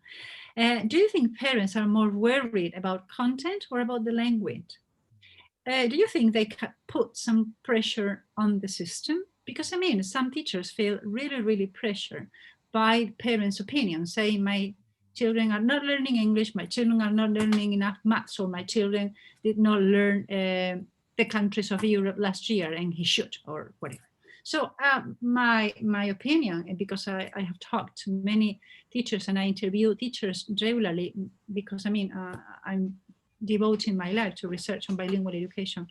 A: Do you think parents are more worried about content or about the language? Do you think they can put some pressure on the system? Because I mean, some teachers feel really, really pressured by parents' opinions, saying my children are not learning English, my children are not learning enough maths, or my children did not learn the countries of Europe last year and he should, or whatever. So my opinion, because I have talked to many teachers and I interview teachers regularly, because I mean, I'm devoting my life to research on bilingual education,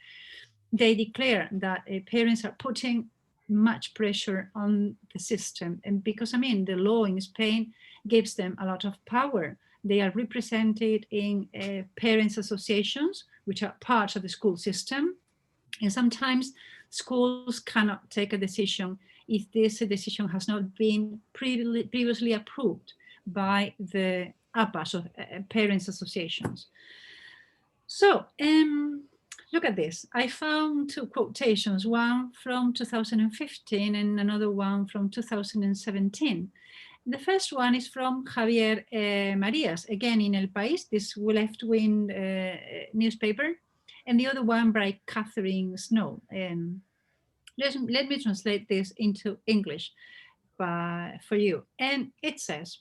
A: they declare that parents are putting much pressure on the system. And because I mean, the law in Spain gives them a lot of power. They are represented in parents associations, which are part of the school system. And sometimes schools cannot take a decision if this decision has not been previously approved by the APAs, or parents associations. So look at this. I found 2 quotations, one from 2015 and another one from 2017. The first one is from Javier Marias, again in El País, this left-wing newspaper, and the other one by Catherine Snow. Let me translate this into English for you. And it says,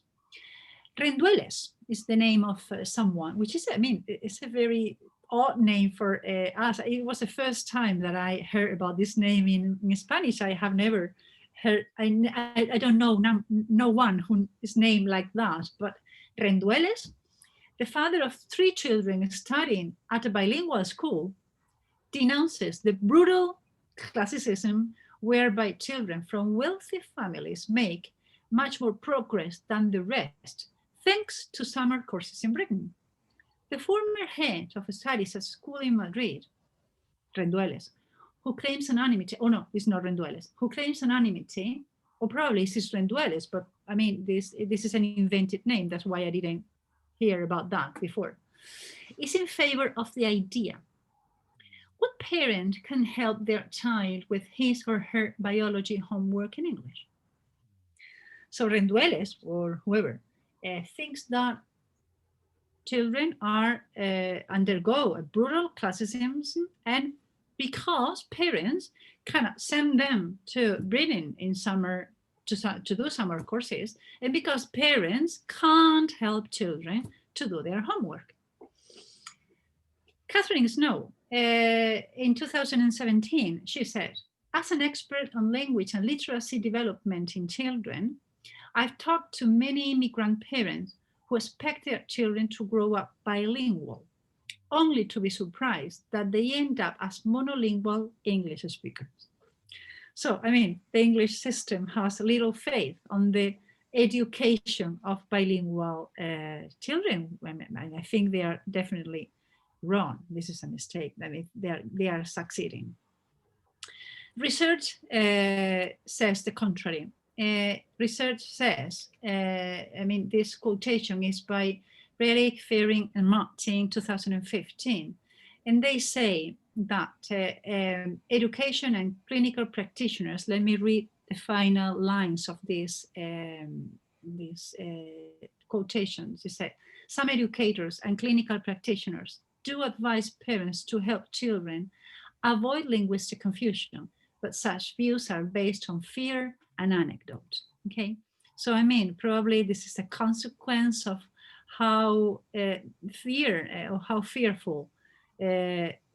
A: Rendueles is the name of someone, which is, I mean, it's a very odd name for us. It was the first time that I heard about this name in Spanish. I have never heard, I don't know no one who is named like that, but Rendueles, the father of 3 children studying at a bilingual school, denounces the brutal classicism whereby children from wealthy families make much more progress than the rest, thanks to summer courses in Britain. The former head of studies at school in Madrid, Rendueles, who claims anonymity, oh no, it's not Rendueles, who claims anonymity, or probably it's Rendueles, but I mean, this is an invented name, that's why I didn't hear about that before, is in favor of the idea. What parent can help their child with his or her biology homework in English? So Rendueles, or whoever, thinks that children are undergo a brutal classicism, and because parents cannot send them to Britain in summer to do summer courses, and because parents can't help children to do their homework. Catherine Snow, in 2017, she said, as an expert on language and literacy development in children, I've talked to many immigrant parents who expect their children to grow up bilingual, only to be surprised that they end up as monolingual English speakers. So, I mean, the English system has little faith on the education of bilingual children. I think they are definitely wrong. This is a mistake. I mean, they are succeeding. Research says the contrary. Research says, I mean, this quotation is by Relic, Fehring, and Martin, 2015. And they say that education and clinical practitioners, let me read the final lines of this quotations. They say, some educators and clinical practitioners do advise parents to help children avoid linguistic confusion, but such views are based on fear and anecdote. Okay, so I mean, probably this is a consequence of how how fearful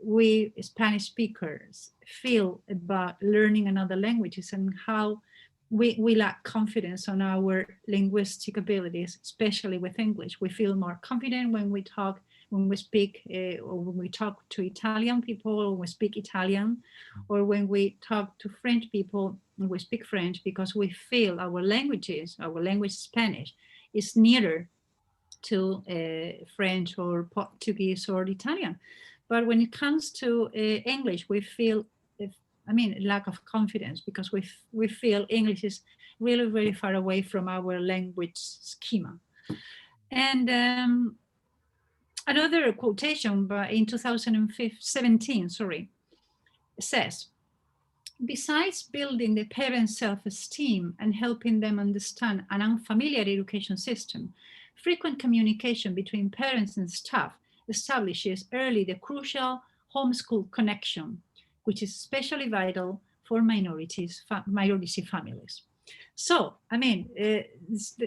A: we Spanish speakers feel about learning another languages, and how we lack confidence on our linguistic abilities, especially with English. We feel more confident when we speak or when we talk to Italian people, or we speak Italian, or when we talk to French people and we speak French, because we feel our language Spanish is nearer to French or Portuguese or Italian. But when it comes to English, we feel, lack of confidence, because we feel English is really, really far away from our language schema. And another quotation in 2017, says, besides building the parents' self-esteem and helping them understand an unfamiliar education system, frequent communication between parents and staff establishes early the crucial homeschool connection, which is especially vital for minority families. So,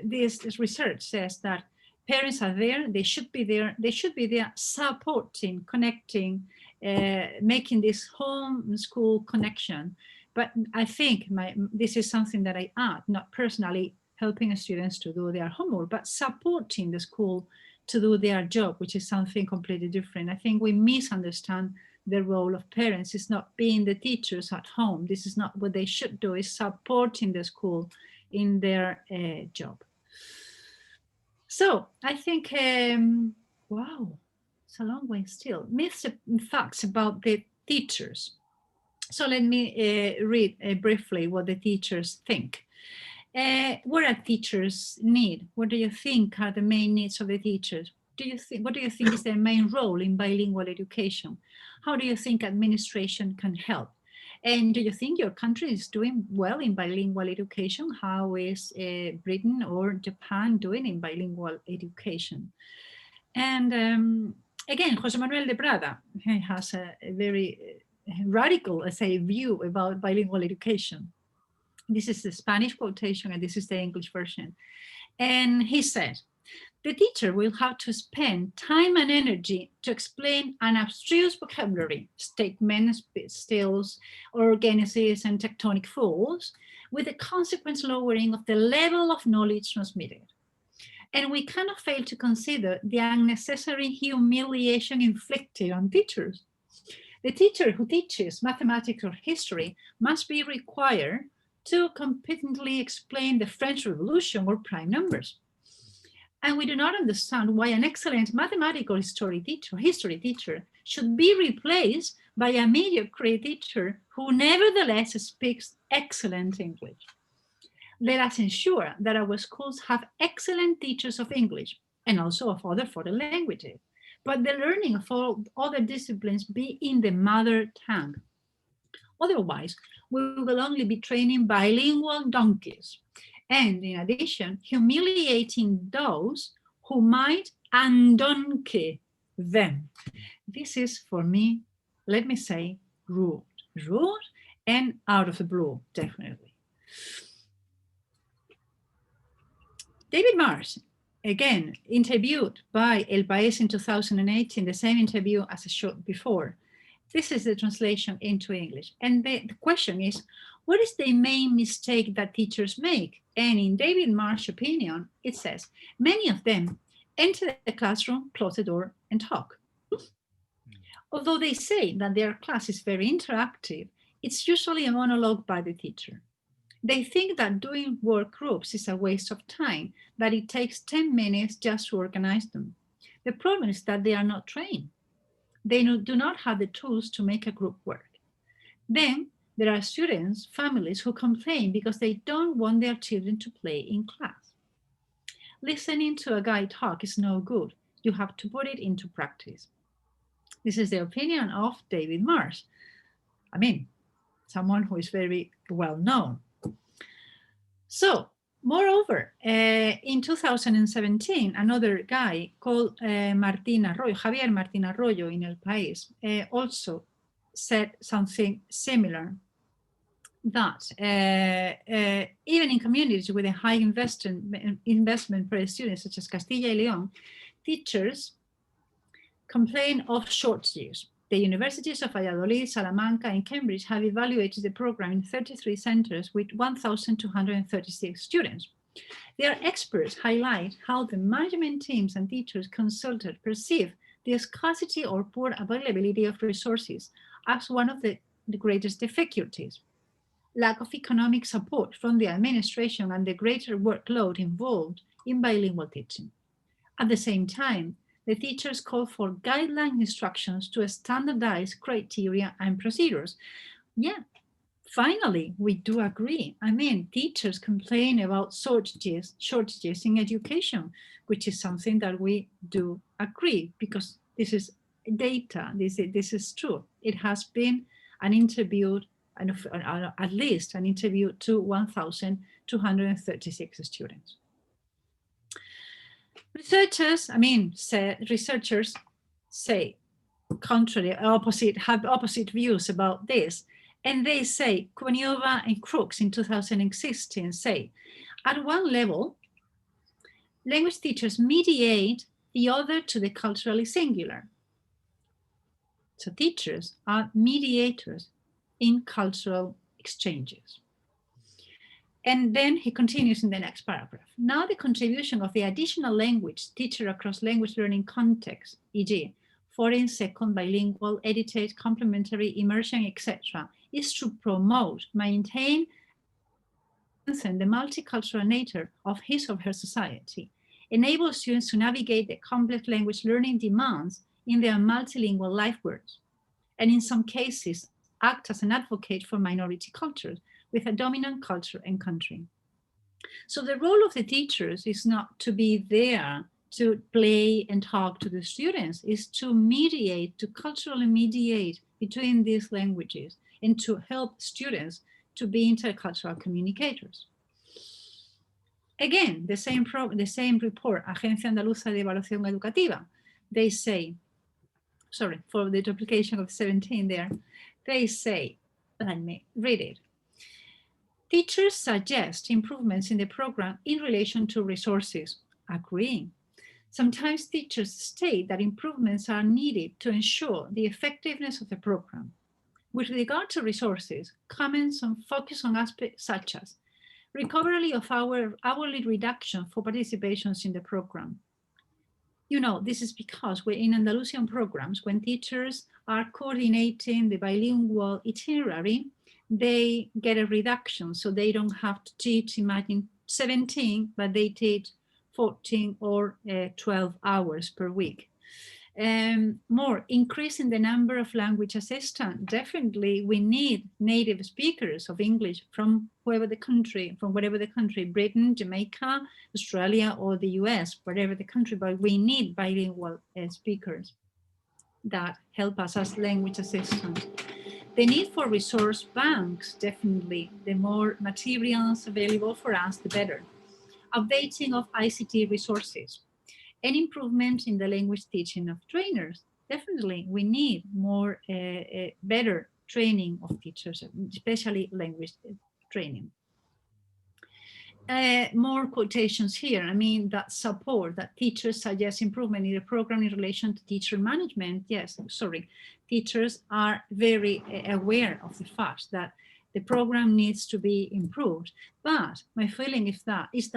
A: this research says that parents are there, they should be there supporting, connecting, making this homeschool connection. But I think this is something that I add, not personally helping students to do their homework, but supporting the school to do their job, which is something completely different. I think we misunderstand the role of parents. It's not being the teachers at home. This is not what they should do, is supporting the school in their job. So I think, wow, it's a long way still. Myths and facts about the teachers. So let me read briefly what the teachers think. What are teachers need? What do you think are the main needs of the teachers? What do you think is their main role in bilingual education? How do you think administration can help? And do you think your country is doing well in bilingual education? How is Britain or Japan doing in bilingual education? And again, José Manuel de Prada has a very radical, let's say, view about bilingual education. This is the Spanish quotation and this is the English version. And he said, the teacher will have to spend time and energy to explain an abstruse vocabulary, statements, stills, organisms, and tectonic force, with the consequent lowering of the level of knowledge transmitted. And we cannot fail to consider the unnecessary humiliation inflicted on teachers. The teacher who teaches mathematics or history must be required to competently explain the French Revolution or prime numbers. And we do not understand why an excellent mathematical history teacher should be replaced by a mediocre teacher who nevertheless speaks excellent English. Let us ensure that our schools have excellent teachers of English and also of other foreign languages, but the learning of all other disciplines be in the mother tongue. Otherwise, we will only be training bilingual donkeys, and in addition, humiliating those who might undonkey them. This is, for me, let me say, rude and out of the blue, definitely. David Marsh, again, interviewed by El País in 2018, the same interview as I showed before. This is the translation into English. And the question is, what is the main mistake that teachers make? And in David Marsh's opinion, it says, many of them enter the classroom, close the door, and talk. Although they say that their class is very interactive, it's usually a monologue by the teacher. They think that doing work groups is a waste of time, that it takes 10 minutes just to organize them. The problem is that they are not trained. They do not have the tools to make a group work. Then there are students, families who complain because they don't want their children to play in class. Listening to a guy talk is no good. You have to put it into practice. This is the opinion of David Marsh. I mean, someone who is very well known. So, moreover, in 2017, another guy called Javier Martín Arroyo in El País, also said something similar, that even in communities with a high investment per student, such as Castilla y León, teachers complain of shortages. The universities of Valladolid, Salamanca, and Cambridge have evaluated the program in 33 centers with 1,236 students. Their experts highlight how the management teams and teachers consulted perceive the scarcity or poor availability of resources as one of the greatest difficulties. Lack of economic support from the administration and the greater workload involved in bilingual teaching. At the same time, the teachers call for guideline instructions to standardize criteria and procedures. Yeah, finally, we do agree. I mean, teachers complain about shortages in education, which is something that we do agree, because this is data, this is true. It has been an interview, at least an interview to 1,236 students. Researchers say have opposite views about this. And they say, Kubaniova and Crooks in 2016 say, at one level, language teachers mediate the other to the culturally singular. So teachers are mediators in cultural exchanges. And then he continues in the next paragraph. Now the contribution of the additional language teacher across language learning contexts, e.g., foreign, second, bilingual, edited, complementary, immersion, etc., is to promote, maintain, and strengthen the multicultural nature of his or her society, enable students to navigate the complex language learning demands in their multilingual life worlds, and in some cases, act as an advocate for minority cultures with a dominant culture and country. So the role of the teachers is not to be there to play and talk to the students, is to mediate, to culturally mediate between these languages and to help students to be intercultural communicators. Again, the same report, Agencia Andaluza de Evaluación Educativa, they say, sorry, for the duplication of 17 there, they say, let me read it. Teachers suggest improvements in the program in relation to resources, agreeing. Sometimes teachers state that improvements are needed to ensure the effectiveness of the program. With regard to resources, comments on focus on aspects such as recovery of hourly reduction for participations in the program. You know, this is because we're in Andalusian programs, when teachers are coordinating the bilingual itinerary, they get a reduction. So they don't have to teach, imagine 17, but they teach 14 or 12 hours per week. More, increasing the number of language assistants. Definitely, we need native speakers of English from wherever the country, Britain, Jamaica, Australia, or the US, whatever the country, but we need bilingual speakers that help us as language assistants. The need for resource banks, definitely. The more materials available for us, the better. Updating of ICT resources. And improvement in the language teaching of trainers. Definitely, we need more, better training of teachers, especially language training. More quotations here. I mean, that support, that teachers suggest improvement in the program in relation to teacher management. Yes, sorry. Teachers are very aware of the fact that the program needs to be improved. But my feeling is that if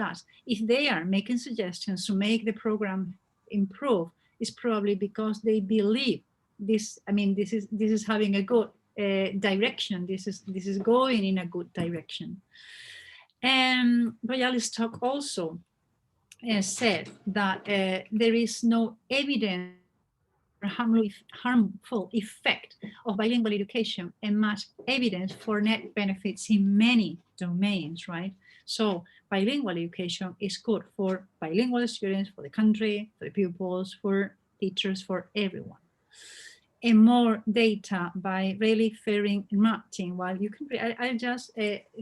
A: they are making suggestions to make the program improve, it's probably because they believe this. I mean, this is having a good direction. This is going in a good direction. And Bialystok also said that there is no evidence harmful effect of bilingual education and much evidence for net benefits in many domains, right? So bilingual education is good for bilingual students, for the country, for the pupils, for teachers, for everyone. And more data by really Fering and Martin. While you can, I'll just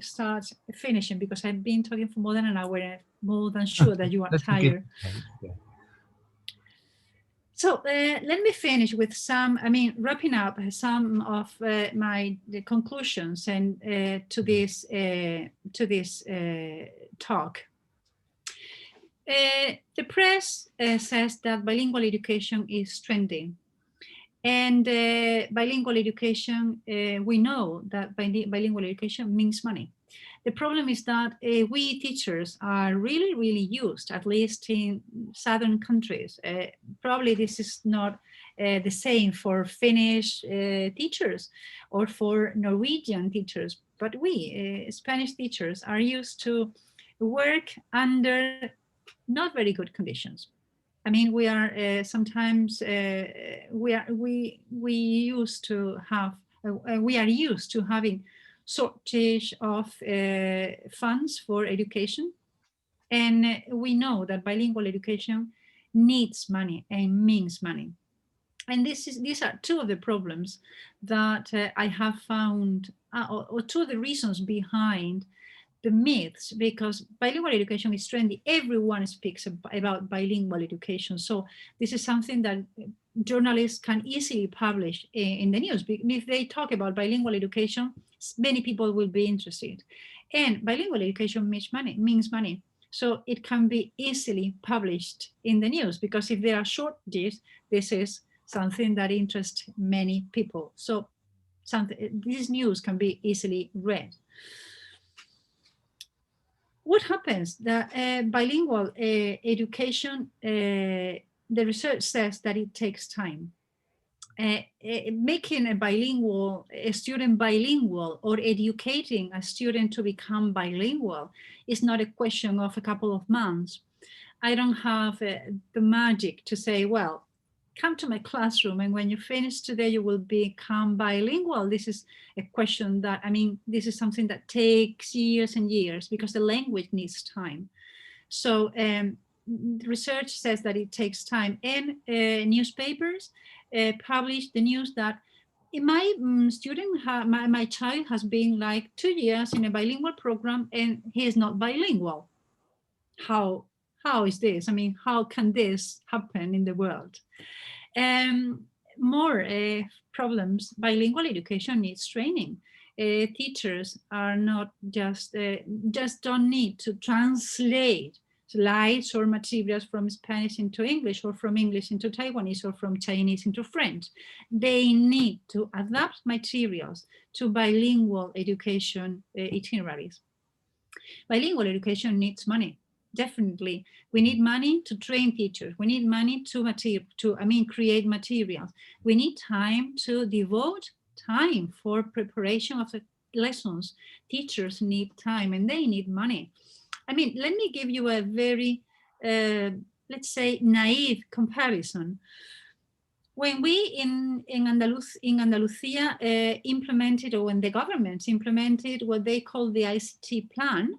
A: start finishing because I've been talking for more than an hour, more than sure that you are tired.
B: Yeah.
A: So let me finish with some, wrapping up some of my conclusions and to this talk. The press says that bilingual education is trending. And bilingual education, we know that bilingual education means money. The problem is that we teachers are really, really used, at least in southern countries. Probably this is not the same for Finnish teachers or for Norwegian teachers, but we Spanish teachers are used to work under not very good conditions. I mean, we are sometimes we used to have we are used to having shortage of funds for education, and we know that bilingual education needs money and means money. And these are two of the problems that I have found, or two of the reasons behind the myths, because bilingual education is trendy. Everyone speaks about bilingual education. So this is something that journalists can easily publish in the news. If they talk about bilingual education, many people will be interested. And bilingual education means money. So it can be easily published in the news, because if there are shortages, this is something that interests many people. So this news can be easily read. What happens? The bilingual education, the research says that it takes time. Making a student bilingual, or educating a student to become bilingual, is not a question of a couple of months. I don't have the magic to say, well, come to my classroom and when you finish today, you will become bilingual. This is a question that, I mean, this is something that takes years and years, because the language needs time. So research says that it takes time, and newspapers publish the news that my student, my child has been like 2 years in a bilingual program and he is not bilingual. How is this? I mean, how can this happen in the world? More problems. Bilingual education needs training. Teachers are not just don't need to translate slides or materials from Spanish into English, or from English into Taiwanese, or from Chinese into French. They need to adapt materials to bilingual education itineraries. Bilingual education needs money. Definitely, we need money to train teachers. We need money to create materials. We need time to devote time for preparation of the lessons. Teachers need time and they need money. I mean, let me give you a very, let's say, naive comparison. When we in Andalusia implemented, or when the government implemented what they call the ICT plan,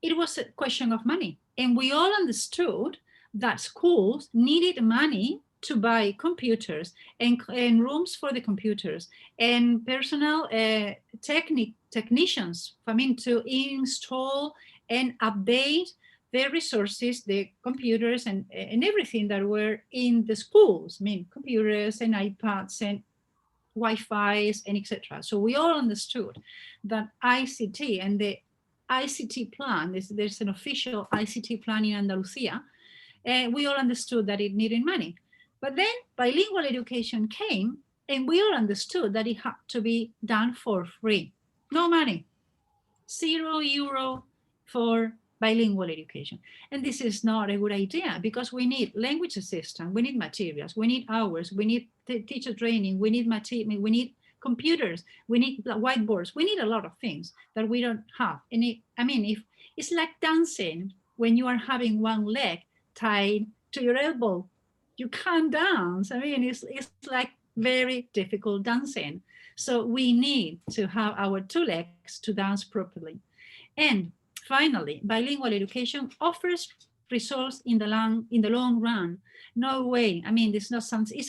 A: it was a question of money. And we all understood that schools needed money to buy computers and rooms for the computers and personnel technicians, to install and update the resources, the computers and everything that were in the schools. I mean, computers and iPads and Wi-Fi's and etc. So we all understood that ICT and the ICT plan, there's an official ICT plan in Andalusia, and we all understood that it needed money. But then bilingual education came, and we all understood that it had to be done for free. No money, €0 for bilingual education. And this is not a good idea, because we need language assistance, we need materials, we need hours, we need teacher training, we need we need computers, we need whiteboards, we need a lot of things that we don't have. And if it's like dancing when you are having one leg tied to your elbow, you can't dance. I mean, it's like very difficult dancing. So we need to have our two legs to dance properly. And finally, bilingual education offers results in the long run. No way. I mean, it's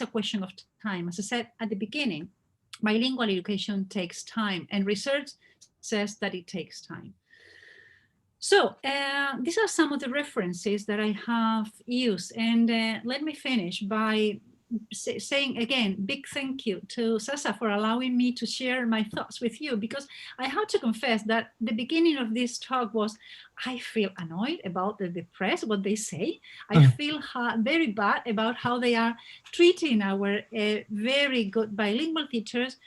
A: a question of time. As I said at the beginning, bilingual education takes time, and research says that it takes time. So these are some of the references that I have used. And let me finish by saying again, big thank you to Sasa for allowing me to share my thoughts with you, because I have to confess that the beginning of this talk was, I feel annoyed about the press, what they say. I feel very bad about how they are treating our very good bilingual teachers.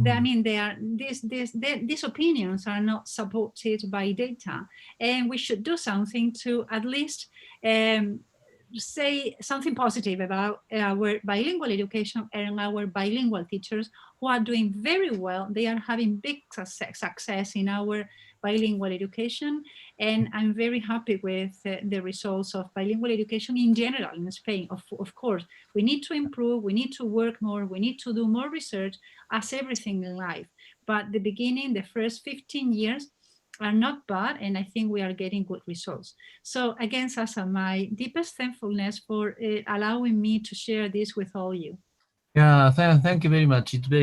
A: I mean, these opinions are not supported by data, and we should do something to at least say something positive about our bilingual education and our bilingual teachers who are doing very well. They are having big success in our bilingual education. And I'm very happy with the results of bilingual education in general in Spain. Of course, we need to improve, we need to work more, we need to do more research, as everything in life. But the beginning, the first 15 years, are not bad, and I think we are getting good results. So again, Sasa, my deepest thankfulness for allowing me to share this with all you.
B: Yeah, thank you very much. It's very